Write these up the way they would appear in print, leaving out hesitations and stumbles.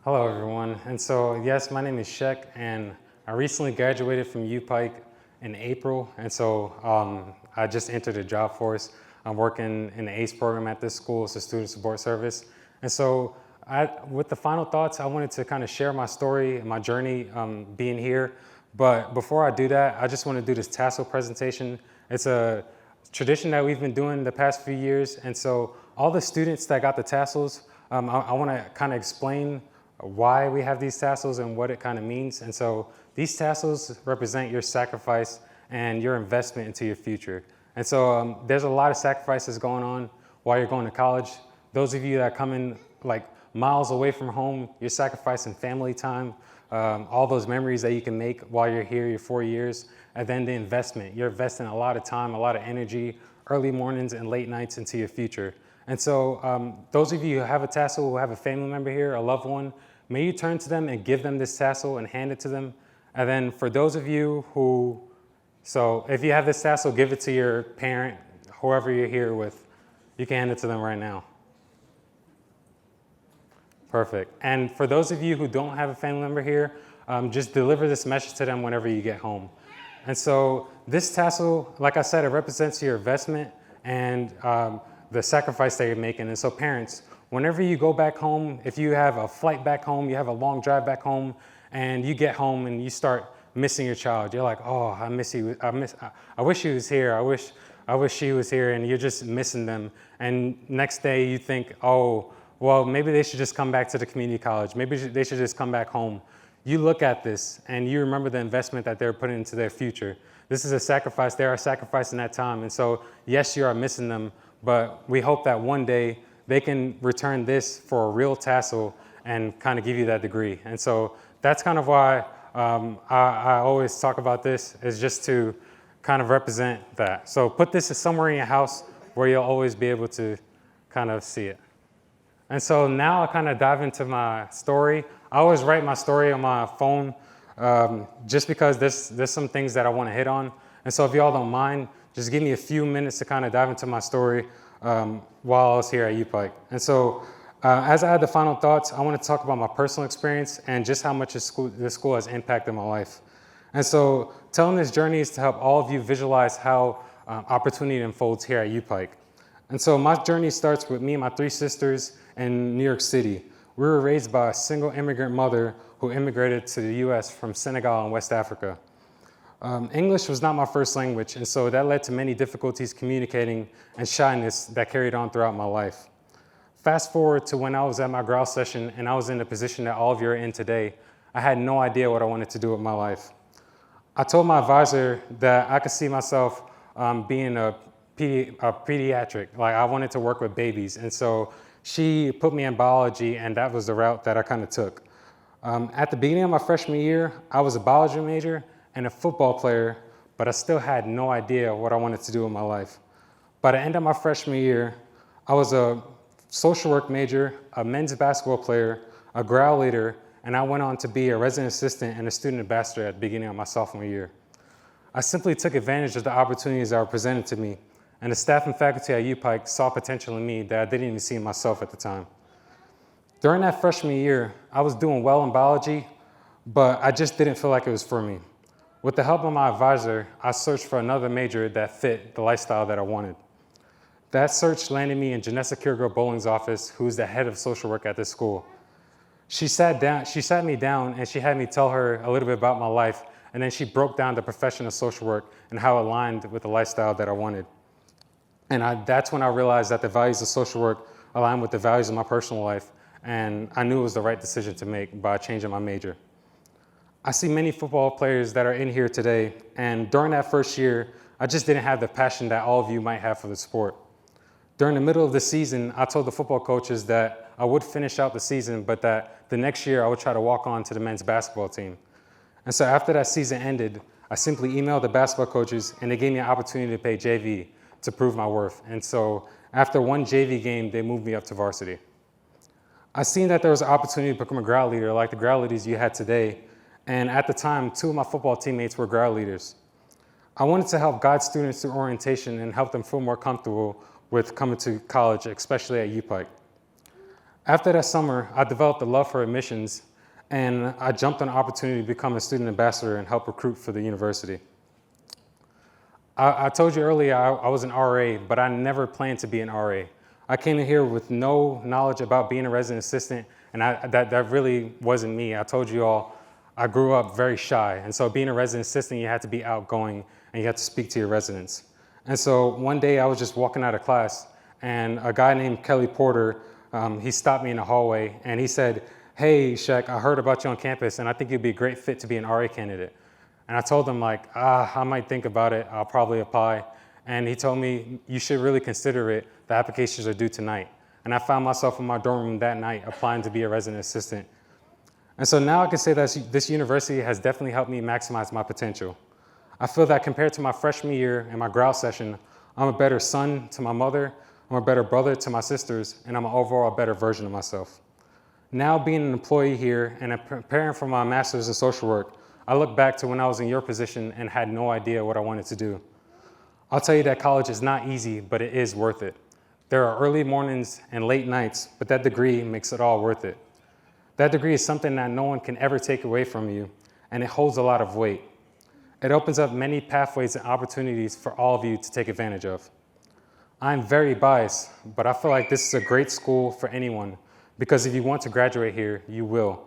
Hello, everyone. And so, yes, my name is Cheikh, and I recently graduated from UPIKE in April. And so, I just entered the job force. I'm working in the ACE program at this school. It's a student support service. And so, with the final thoughts, I wanted to kind of share my story and my journey being here. But before I do that, I just want to do this tassel presentation. It's a tradition that we've been doing the past few years. And so, all the students that got the tassels, I want to kind of explain why we have these tassels and what it kind of means. And so these tassels represent your sacrifice and your investment into your future. And so there's a lot of sacrifices going on while you're going to college. Those of you that come in like miles away from home, you're sacrificing family time, all those memories that you can make while you're here, your 4 years, and then the investment. You're investing a lot of time, a lot of energy, early mornings and late nights into your future. And so those of you who have a tassel, who have a family member here, a loved one, may you turn to them and give them this tassel and hand it to them. And then for those of you who, so if you have this tassel, give it to your parent, whoever you're here with, you can hand it to them right now. Perfect. And for those of you who don't have a family member here, just deliver this message to them whenever you get home. And so this tassel, like I said, it represents your investment and the sacrifice that you're making. And so parents, whenever you go back home, if you have a flight back home, you have a long drive back home, and you get home and you start missing your child, you're like, oh, I miss you. I wish he was here. I wish she was here, and you're just missing them. And next day you think, oh, well, maybe they should just come back to the community college. Maybe they should just come back home. You look at this and you remember the investment that they're putting into their future. This is a sacrifice. They are sacrificing that time. And so, yes, you are missing them, but we hope that one day they can return this for a real tassel and kind of give you that degree. And so that's kind of why I always talk about this, is just to kind of represent that. So put this somewhere in your house where you'll always be able to kind of see it. And so now I kind of dive into my story. I always write my story on my phone just because there's some things that I want to hit on. And so if y'all don't mind, just give me a few minutes to kind of dive into my story while I was here at UPIKE. And so as I had the final thoughts, I want to talk about my personal experience and just how much this school has impacted my life. And so telling this journey is to help all of you visualize how opportunity unfolds here at UPIKE. And so my journey starts with me and my 3 sisters in New York City. We were raised by a single immigrant mother who immigrated to the US from Senegal in West Africa. English was not my first language, and so that led to many difficulties communicating and shyness that carried on throughout my life. Fast forward to when I was at my growl session and I was in the position that all of you are in today, I had no idea what I wanted to do with my life. I told my advisor that I could see myself being a pediatric, like I wanted to work with babies. And so she put me in biology, and that was the route that I kind of took. At the beginning of my freshman year, I was a biology major and a football player, but I still had no idea what I wanted to do with my life. By the end of my freshman year, I was a social work major, a men's basketball player, a growl leader, and I went on to be a resident assistant and a student ambassador at the beginning of my sophomore year. I simply took advantage of the opportunities that were presented to me, and the staff and faculty at UPIKE saw potential in me that I didn't even see in myself at the time. During that freshman year, I was doing well in biology, but I just didn't feel like it was for me. With the help of my advisor, I searched for another major that fit the lifestyle that I wanted. That search landed me in Janessa Kirgo Bowling's office, who's the head of social work at this school. She sat me down and she had me tell her a little bit about my life, and then she broke down the profession of social work and how it aligned with the lifestyle that I wanted. And that's when I realized that the values of social work aligned with the values of my personal life, and I knew it was the right decision to make by changing my major. I see many football players that are in here today, and during that first year, I just didn't have the passion that all of you might have for the sport. During the middle of the season, I told the football coaches that I would finish out the season, but that the next year I would try to walk on to the men's basketball team. And so after that season ended, I simply emailed the basketball coaches, and they gave me an opportunity to play JV to prove my worth. And so after one JV game, they moved me up to varsity. I seen that there was an opportunity to become a growl leader like the growl leaders you had today. And at the time, 2 of my football teammates were growl leaders. I wanted to help guide students through orientation and help them feel more comfortable with coming to college, especially at UPIKE. After that summer, I developed a love for admissions, and I jumped on an opportunity to become a student ambassador and help recruit for the university. I told you earlier I was an RA, but I never planned to be an RA. I came in here with no knowledge about being a resident assistant, and that really wasn't me. I told you all, I grew up very shy, and so being a resident assistant, you had to be outgoing, and you had to speak to your residents. And so one day I was just walking out of class, and a guy named Kelly Porter, he stopped me in the hallway, and he said, "Hey, Cheikh, I heard about you on campus, and I think you'd be a great fit to be an RA candidate." And I told him I might think about it. I'll probably apply. And he told me, "You should really consider it. The applications are due tonight." And I found myself in my dorm room that night applying to be a resident assistant. And so now I can say that this university has definitely helped me maximize my potential. I feel that compared to my freshman year and my grout session, I'm a better son to my mother, I'm a better brother to my sisters, and I'm an overall better version of myself. Now being an employee here and preparing for my master's in social work, I look back to when I was in your position and had no idea what I wanted to do. I'll tell you that college is not easy, but it is worth it. There are early mornings and late nights, but that degree makes it all worth it. That degree is something that no one can ever take away from you, and it holds a lot of weight. It opens up many pathways and opportunities for all of you to take advantage of. I'm very biased, but I feel like this is a great school for anyone, because if you want to graduate here, you will.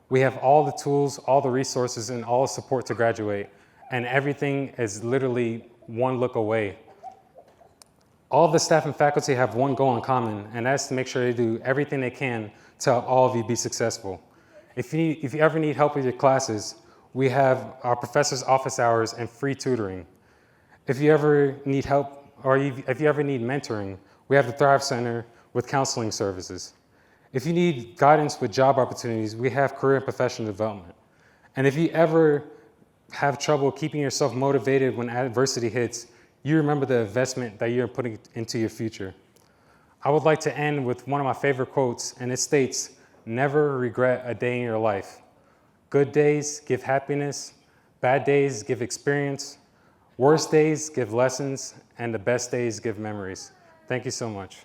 We have all the tools, all the resources, and all the support to graduate, and everything is literally one look away. All the staff and faculty have one goal in common, and that's to make sure they do everything they can to help all of you be successful. If you ever need help with your classes, we have our professors' office hours and free tutoring. If you ever need help, or if you ever need mentoring, we have the Thrive Center with counseling services. If you need guidance with job opportunities, we have career and professional development. And if you ever have trouble keeping yourself motivated when adversity hits, you remember the investment that you're putting into your future. I would like to end with one of my favorite quotes, and it states, "Never regret a day in your life. Good days give happiness, bad days give experience, worst days give lessons, and the best days give memories." Thank you so much.